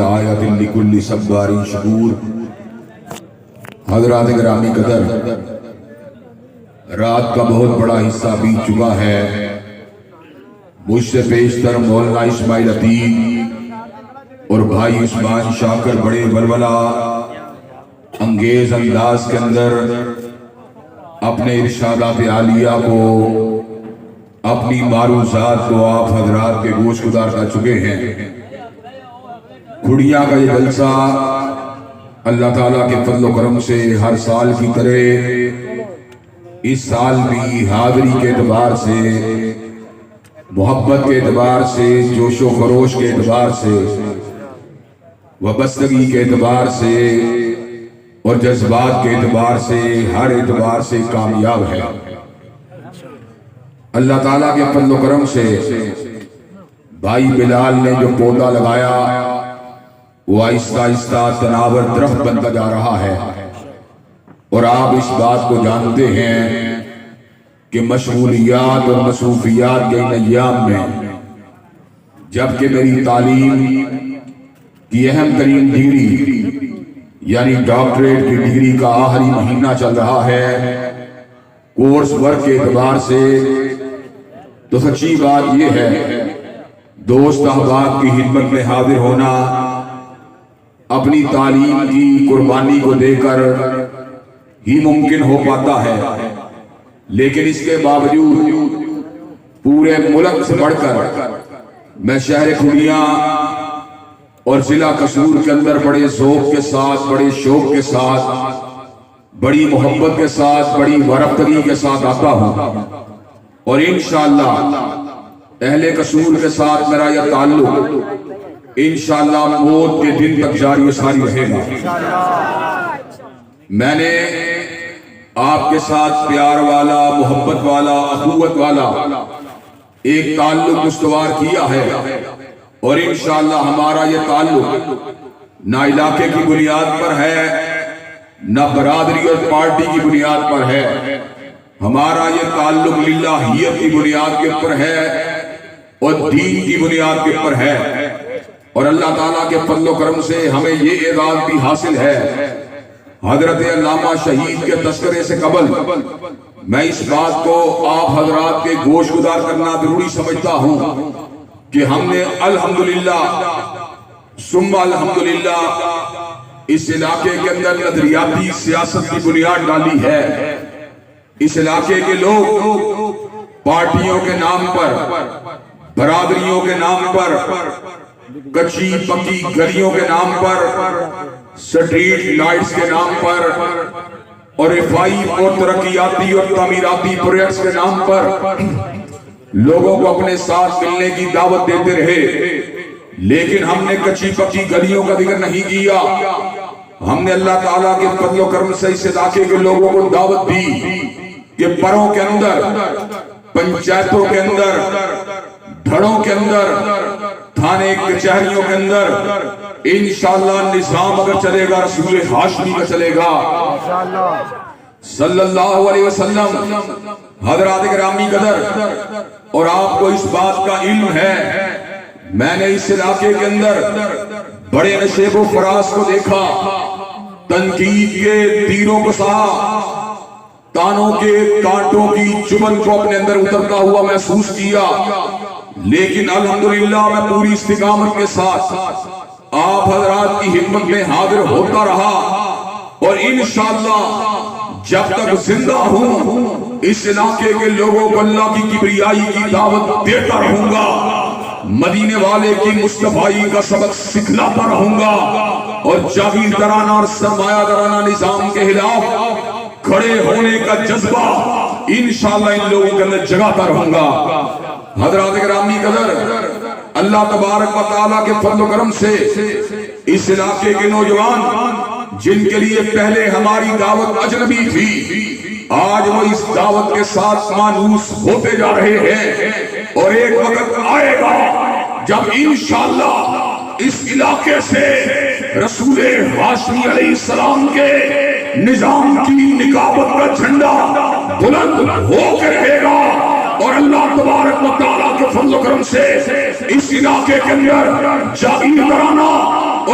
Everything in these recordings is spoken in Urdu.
آیت لکل صبار شکور۔ حضرات گرامی قدر، رات کا بہت بڑا حصہ بیت چکا ہے۔ مجھ سے پیشتر مولانا اسماعیل عتیق اور بھائی عثمان شاکر بڑے ولولہ انگیز انداز کے اندر اپنے ارشادات عالیہ کو، اپنی معروضات کو آپ حضرات کے گوش گزار کر چکے ہیں۔ کھڑیاں کا یہ جلسہ اللہ تعالیٰ کے فضل و کرم سے ہر سال کی طرح اس سال بھی حاضری کے اعتبار سے، محبت کے اعتبار سے، جوش و خروش کے اعتبار سے، وابستگی کے اعتبار سے اور جذبات کے اعتبار سے، ہر اعتبار سے کامیاب ہے۔ اللہ تعالیٰ کے فضل و کرم سے بھائی بلال نے جو پودا لگایا وہ آہستہ آہستہ تناور درخت بنتا جا رہا ہے، اور آپ اس بات کو جانتے ہیں کہ مشغولیات اور مصروفیات کے ان ایام میں جبکہ میری تعلیم کی اہم ترین ڈگری یعنی ڈاکٹریٹ کی ڈگری کا آخری مہینہ چل رہا ہے، کورس ورک کے اعتبار سے تو سچی بات یہ ہے دوست احباب کی خدمت میں حاضر ہونا اپنی تعلیم کی قربانی کو دے کر ہی ممکن ہو پاتا ہے، لیکن اس کے باوجود پورے ملک سے بڑھ کر میں شہر کھڑیاں اور ضلع قصور کے اندر بڑے ذوق کے ساتھ، بڑے شوق کے ساتھ، بڑی محبت کے ساتھ، بڑی وارفتگی کے ساتھ آتا ہوں، اور انشاءاللہ اہل قصور کے ساتھ میرا یہ تعلق انشاءاللہ موت کے دن تک جاری و ساری رہے گا۔ میں نے آپ کے ساتھ پیار والا، محبت والا، اخوت والا ایک تعلق استوار کیا ہے، اور انشاءاللہ ہمارا یہ تعلق نہ علاقے کی بنیاد پر ہے، نہ برادری اور پارٹی کی بنیاد پر ہے، ہمارا یہ تعلق للہیت کی بنیاد کے اوپر ہے اور دین کی بنیاد کے اوپر ہے، اور اللہ تعالیٰ کے فضل و کرم سے ہمیں یہ اعزاز بھی حاصل ہے۔ حضرت علامہ شہید کے تذکرے سے قبل میں اس بات کو آپ حضرات کے گوش گزار کرنا ضروری سمجھتا ہوں کہ ہم نے الحمدللہ ثم الحمدللہ اس علاقے کے اندر نظریاتی سیاست کی بنیاد ڈالی ہے۔ اس علاقے کے لوگ پارٹیوں کے نام پر، برادریوں کے نام پر، کچی پکی گلیوں کے نام پر، سٹریٹ لائٹس کے نام پر اور رفائی اور ترقیاتی اور تعمیراتی پروجیکٹس کے نام پر لوگوں کو اپنے ساتھ ملنے کی دعوت دیتے رہے، لیکن ہم نے کچی پکی گلیوں کا ذکر نہیں کیا۔ ہم نے اللہ تعالیٰ کے فضل و کرم سے اس علاقے کے لوگوں کو دعوت دی کہ پروں کے اندر، پنچایتوں کے اندر، دھڑوں کے اندر، تھانے کچہریوں کے اندر انشاءاللہ نظام اگر چلے گا رسول ہاشمی کا چلے گا صلی اللہ علیہ وسلم۔ حضرات گرامی قدر، اور آپ کو اس بات کا علم ہے میں نے اس علاقے کے اندر بڑے نشیب و فراز کو دیکھا، تنقید کے تیروں کو سہا، تانوں کے کانٹوں کی چبن کو اپنے اندر اترتا ہوا محسوس کیا، لیکن الحمدللہ میں پوری استقامت کے ساتھ آپ حضرات کی خدمت میں حاضر ہوتا رہا، اور انشاءاللہ جب تک زندہ ہوں اس علاقے کے لوگوں کو اللہ کی کبریائی کی دعوت دیتا رہوں گا، مدینے والے کی مصطفائی کا سبق سکھلاتا رہوں گا، اور جاگیردارانہ اور سرمایہ دارانہ نظام کے خلاف کھڑے ہونے کا جذبہ انشاءاللہ ان لوگوں کے اندر جگاتا رہوں گا۔ حضرات گرامی قدر، اللہ تبارک و تعالیٰ کے فضل و کرم سے اس علاقے کے نوجوان جن کے لیے پہلے ہماری دعوت اجنبی تھی، آج وہ اس دعوت کے ساتھ مانوس ہوتے جا رہے ہیں، اور ایک وقت آئے گا جب انشاءاللہ اس علاقے سے رسول ہاشمی علیہ السلام کے نظام کی نکابت کا جھنڈا بلند ہو کے رہے گا، اور اللہ تبارک و تعالیٰ کے فضل و کرم سے اس علاقے کے اندر جاگیردارانہ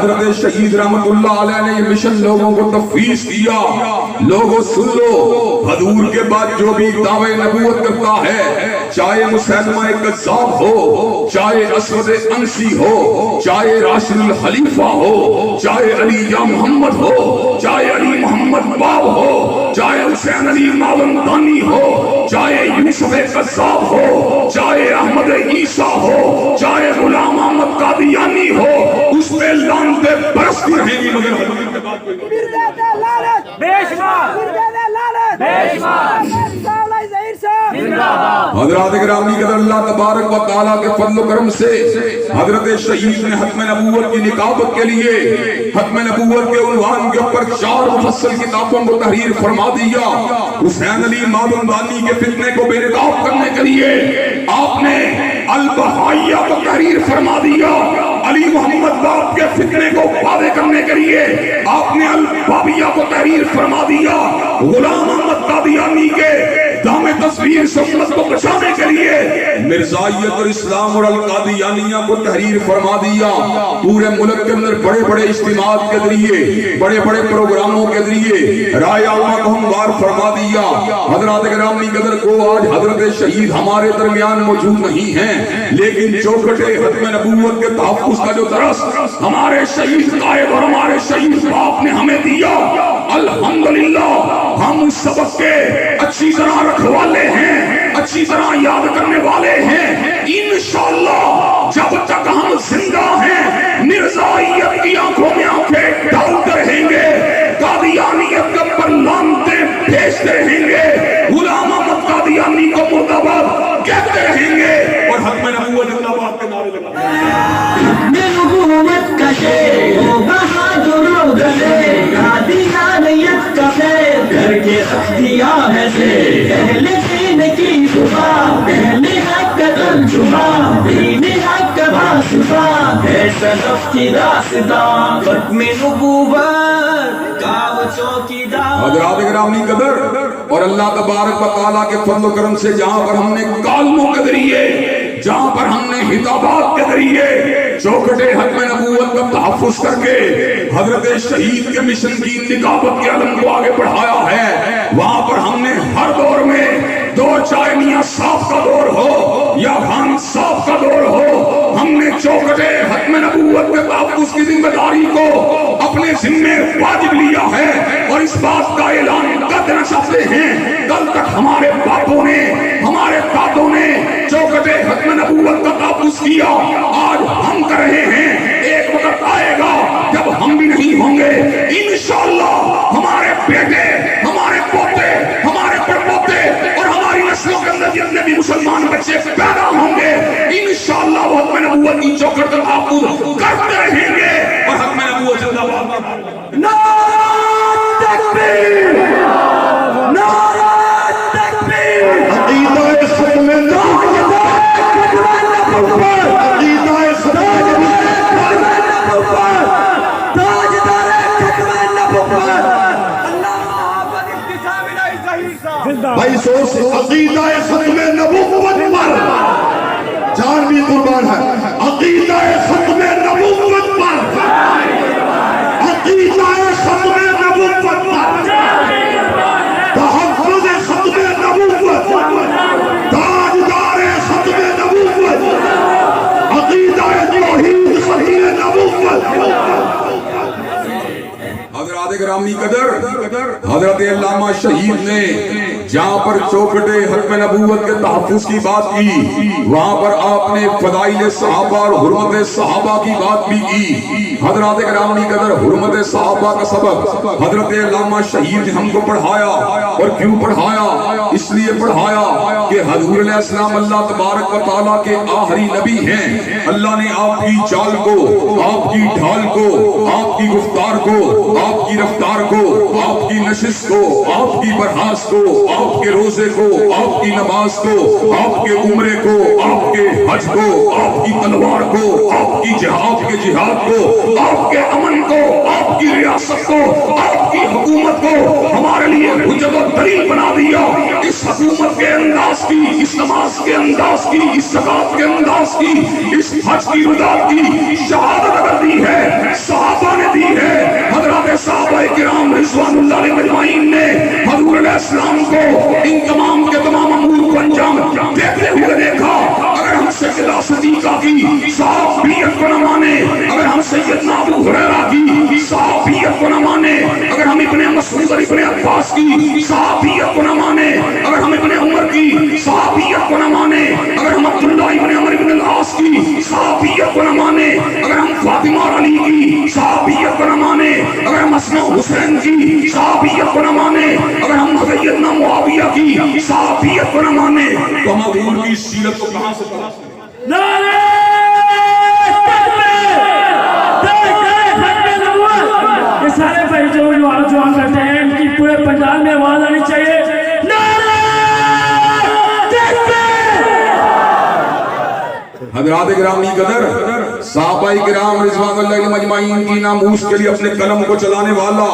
حضرت شہید رحمت اللہ علیہ نے یہ مشن لوگوں کو تفویض کیا. لوگوں سن لو، حضور کے بعد جو بھی دعوے نبوت کرتا ہے، چاہے مسلمہ کذاب ہو، چاہے اسود انسی ہو، چاہے راشد الخلیفہ ہو، چاہے علی یا محمد ہو، چاہے علی محمد باب ہو، چاہے حسین علی ماوندانی ہو، چاہے یوسف قذاب ہو، چاہے احمد عیسیٰ ہو، چاہے غلام احمد قادیانی ہو، اس پہ لعنتیں برستی رہیں گی مگر حضور کے بعد کوئی نہیں. حضرات گرامی قدر، اللہ تبارک و تعالیٰ کے فضل و کرم سے حضرت شہید نے ختم نبوت کی نکابت کے لیے ختم نبوت کے عنوان کے اوپر 4 مفصل کتابوں کو تحریر فرما دیا. حسین علی ماوندانی کے فتنے کو بے نقاب کرنے کے لیے آپ نے البہائیہ کو تحریر فرما دیا. علی محمد باب کے فتنے کو واضح کرنے کے لیے آپ نے البابیہ کو تحریر فرما دیا. غلام احمد قادیانی کے دام تصویر سے امت کو بچانے کے لیے مرزائیت اور اسلام اور القادیانیہ کو تحریر فرما دیا. پورے ملک کے اندر بڑے بڑے اجتماعات کے ذریعے، بڑے بڑے پروگراموں کے ذریعے رائے عامہ کو ہموار فرما دیا. حضرات گرامی قدر کو آج حضرت شہید ہمارے درمیان موجود نہیں ہیں، لیکن چوکھٹ ختم نبوت کے تحفظ کا جو درس ہمارے شہید قائد اور ہمارے شہید باپ نے ہمیں دیا، الحمدللہ ہم اس سبق کے اچھی طرح رکھوالے ہیں، اچھی طرح یاد کرنے والے ہیں. انشاءاللہ جب تک ہم زندہ ہیں مرزائیت کی آنکھوں میں آنکھیں ڈالتے رہیں گے، قادیانیت کے اوپر لعنتیں بھیجتے رہیں گے، غلام احمد قادیانی کو مرد آباد کہتے رہیں گے اور ختم نبوت زندہ باد کے نعرے لگاتے رہیں گے. نبوت کا شیر ہو بہادر و گلے، قادیانیت کا خیر کر کے دیا ہے سے اہل دین کی زبان، اہل حق کا ترجمہ، دین حق کا باسفہ ہے سلف کی داستان، ختم نبوت کا وہ چوکیدار. حضرات گرامی قدر اور اللہ تبارک و تعالیٰ کے فضل و کرم سے جہاں پر ہم نے کالموں کے ذریعے، جہاں پر ہم نے خطابات کے ذریعے چوکھٹ ختم نبوت کا تحفظ کر کے حضرت شہید کے مشن کی نکابت کے علم کو آگے بڑھایا ہے، وہاں پر ہم نے ہر دور میں چاہے میاں صاحب کا دور ہو یا خان صاحب کا دور ہو، ہم نے چوکھٹ ختم نبوت کے تحفظ کی ذمہ داری کو اپنے ذمے واجب لیا ہے اور اس بات کا اعلان کر دینا چاہتے ہیں. کل تک ہمارے باپوں نے، ہمارے دادوں نے چوکھٹ ختم نبوت کا تحفظ کیا، آج ہم کر رہے ہیں. ایک وقت آئے گا جب ہم بھی نہیں ہوں گے، انشاءاللہ ہمارے بیٹے، ہمارے پوتے، ہمارے پڑپوتے اور ہماری نسلوں کے اندر جتنے بھی مسلمان بچے پیدا ہوں گے انشاءاللہ وہ ختم نبوت کی چوکھٹ کا تحفظ کرتے رہیں گے اور ختم نبوت زندہ باد. نعرہ تکبیر، نعرہ تکبیر، عقیدہ ختم نبوت، عقیدہ ختم نبوت، تاجدار ختم نبوت، علامہ حافظ ابتسام الہی ظہیر صاحب. بھائی سوچ، عقیدہ ختم نبوت پر جان بھی قربان ہے. عقیدہ ختم نبوت پر، عقیدہ ختم نبوت پر، تحفظ ختم نبوت، تاجدار ختم نبوت، عقیدہ توحید ختم نبوت. حضرات گرامی قدر، حضرت علامہ شہید نے جہاں پر چوکھٹ ختم نبوت کے تحفظ کی بات کی، وہاں پر آپ نے فضائل صحابہ اور حرمت صحابہ کی بات بھی کی. حضرات گرامی قدر، حرمت صحابہ کا سبق حضرت علامہ شہید نے ہم کو پڑھایا. اور کیوں پڑھایا؟ اس لیے پڑھایا کہ حضور علیہ السلام اللہ تبارک و تعالیٰ کے آخری نبی ہیں. اللہ نے آپ کی چال کو، آپ کی ڈھال کو، آپ کی گفتار کو، آپ کی رفتار کو، آپ کی نشست کو، آپ کی برہاس کو، آپ کے روزے کو، آپ کی نماز کو، آپ کے عمرے کو، آپ کے حج کو، آپ کی تلوار کو، آپ کی جہاد کے جہاد کو، آپ کے امن کو، آپ کی ریاست کو، آپ کی حکومت کو ہمارے لیے حجت و دلیل بنا دیا. اس حکومت کے انداز کی، اس نماز کے انداز کی، اس زکات کے انداز کی، اس حج کی رضا کی شہادت کر دی ہے. صحابہ اسلام کو ان تمام کے تمام امور کو انجام دیتے ہوئے دیکھا. اگر ہم سیدنا صدیقہ کی صحابیت کو نہ مانے, اگر ہم سیدنا ابو ہریرہ کی صحابیت کو نہ مانے, اگر ہم ابن مسعود اور ابن عباس کی صحابیت کو نہ مانے, اگر ہم ابن عمر کی صحابیت کو نہ مانے, اگر ہم عبداللہ ابن عمر ابن العاص کی صحابیت کو نہ مانے, اگر ہم فاطمہ اور علی کی صحابیت کو نہ مانے, اگر ہم حسن و حسین کی صحابیت کو نہ مانے, اگر ہم سیدنا معاویہ کی صحابیت کو نہ مانے, تو ہم حضور کی سیرت کو کہاں سے پڑھا سکتے ہیں؟ نعرہ تکبیر! یہ سارے بھائی جو کرتے ہیں ان کی پورے پنجاب میں آواز آنی چاہیے. حضرات گرامی قدر, صحابہ کرام رضوان اللہ علیہم اجمعین کی ناموس کے لیے اپنے قلم کو چلانے والا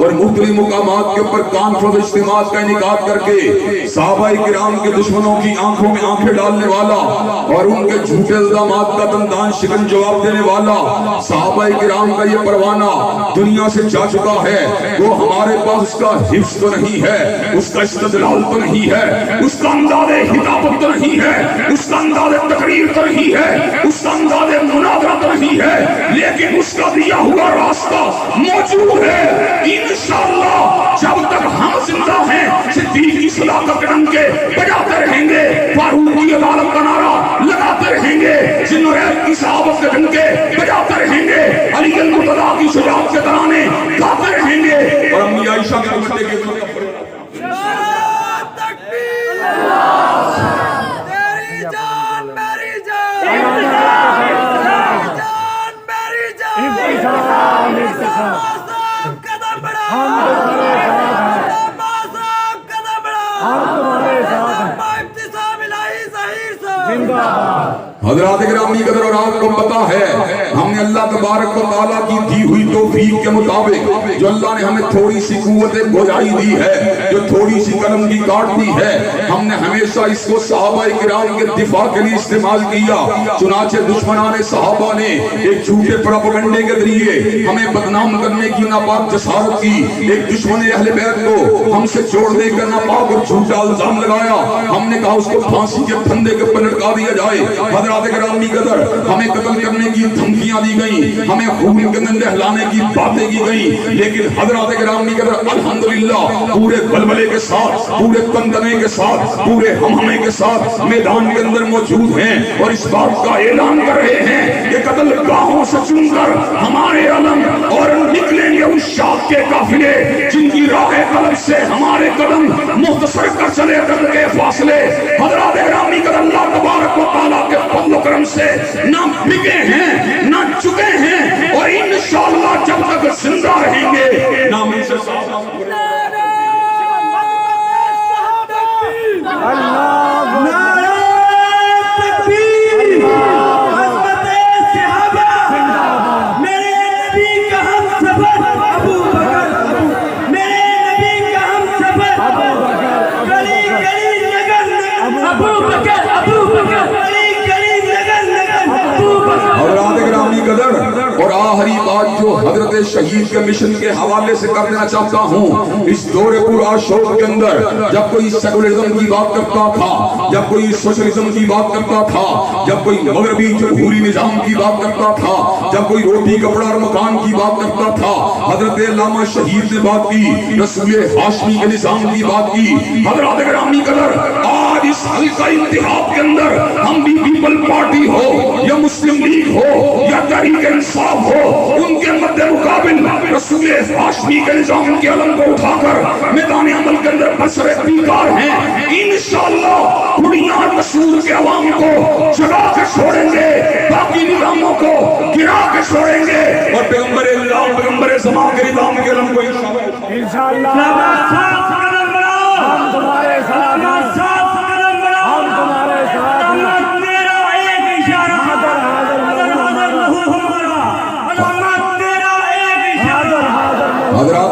اور مختلف مقامات کے اوپر کانفرنس اجتماعات کا انعقاد کر کے صحابہ کرام کے دشمنوں کی آنکھوں میں آنکھیں ڈالنے والا اور ان کے جھوٹے الزامات کا دندان شکن جواب دینے والا صحابہ کرام کا یہ پروانہ دنیا سے جا چکا ہے. وہ ہمارے پاس اس کا حفظ تو نہیں ہے, اس کا استدلال تو نہیں ہے, اس کا انداز خطابت تو نہیں ہے, اس کا انداز تقریر تو نہیں ہے, اس کا انداز مناظرہ تو نہیں ہے, لیکن اس کا دیا ہوا راستہ موجود ہے. انشاءاللہ جب تک ہم زندہ ہیں صدیق کی صداقت کے ڈنکے بجاتے رہیں گے, فاروق کی عدالت کا نعرہ لگاتے رہیں گے, ذوالنورین کی صحابت کے ڈنکے بجاتے رہیں گے, علی المرتضیٰ کی شجاعت کے ترانے گاتے رہیں گے, اور امی عائشہ کے بچے کے تیری جان میری جان, میری جان, قدم بڑھا, قدم بڑھا, ابتسام الہی ظہیر صاحب. حضرات گرامی قدر, اور آپ کو پتا ہے ہم نے اللہ تبارک و تعالیٰ کی دی ہوئی توفیق کے مطابق جو اللہ نے ہمیں تھوڑی سی قوت گویائی دی ہے, جو تھوڑی سی قلم کی کاٹ دی ہے, ہم نے ہمیشہ اس کو صحابہ کرام کے دفاع کے لیے استعمال کیا. چنانچہ دشمنان صحابہ نے ایک جھوٹے پروپیگنڈے کے ذریعے ہمیں بدنام کرنے کی ناپاک جسارت کی, ایک دشمن اہل بیت کو ہم سے جوڑ دے کر ناپاک اور جھوٹا الزام لگایا. ہم نے کہا اس کو پھانسی کے پھندے کے اوپر لٹکا دیا جائے. حضرات گرامی قدر, ہمیں قتل کرنے کی دھمکیاں دی گئیں, ہمیں خون کے اندر نہلانے کی باتیں کی گئیں, لیکن حضرات گرامی قدر الحمدللہ پورے بلبلے کے ساتھ, پورے تندنے کے ساتھ, پورے ہمہمے کے ساتھ میدان کے اندر موجود ہیں اور اس بات کا اعلان کر رہے ہیں کہ قتل گاہوں سے چن کر ہمارے علم اور نکلیں گے اس شاخ کے قافلے جن کی راہ قلب سے ہمارے قدم مختصر کر چلے قدر کے فاصلے. حضرات گرامی قدر, اللہ تبارک و تعالیٰ کے فضل و کرم سے نہ بکے ہیں نہ چکے ہیں, اور انشاءاللہ جب تک زندہ رہیں گے نام سے اور آخری بات جو حضرت شہید کے مشن کے حوالے سے کر دینا چاہتا ہوں, اس دور پورا شوق کے اندر جب کوئی سیکولرزم کی بات کرتا تھا, جب کوئی سوشلزم کی بات کرتا تھا, جب کوئی مغربی جمہوری نظام کی بات کرتا تھا, جب کوئی روٹی کپڑا اور مکان کی بات کرتا تھا, حضرت علامہ شہید نے بات کی, رسول ہاشمی کے نظام کی بات کی. حضرات گرامی قدر, آج اس حلقہ انتخاب کے اندر ہم بھی پیپل پارٹی ہو یا مسلم لیگ ہو یا تحریک انصاف ہو, ان کے مد مقابل رسول ہاشمی کے نظام کے علم کو اٹھا کر میدان عمل کے اندر بسر بیکار ہیں. انشاءاللہ بنیاد مسعود کے عوام کو جگا کے چھوڑیں گے, باقی نظاموں کو گرا کے چھوڑیں گے, اور پیغمبر اللہ پیغمبر زمان کے نظام کے علم کو انشاءاللہ ہم تمہارے ساتھ ہیں. حضرات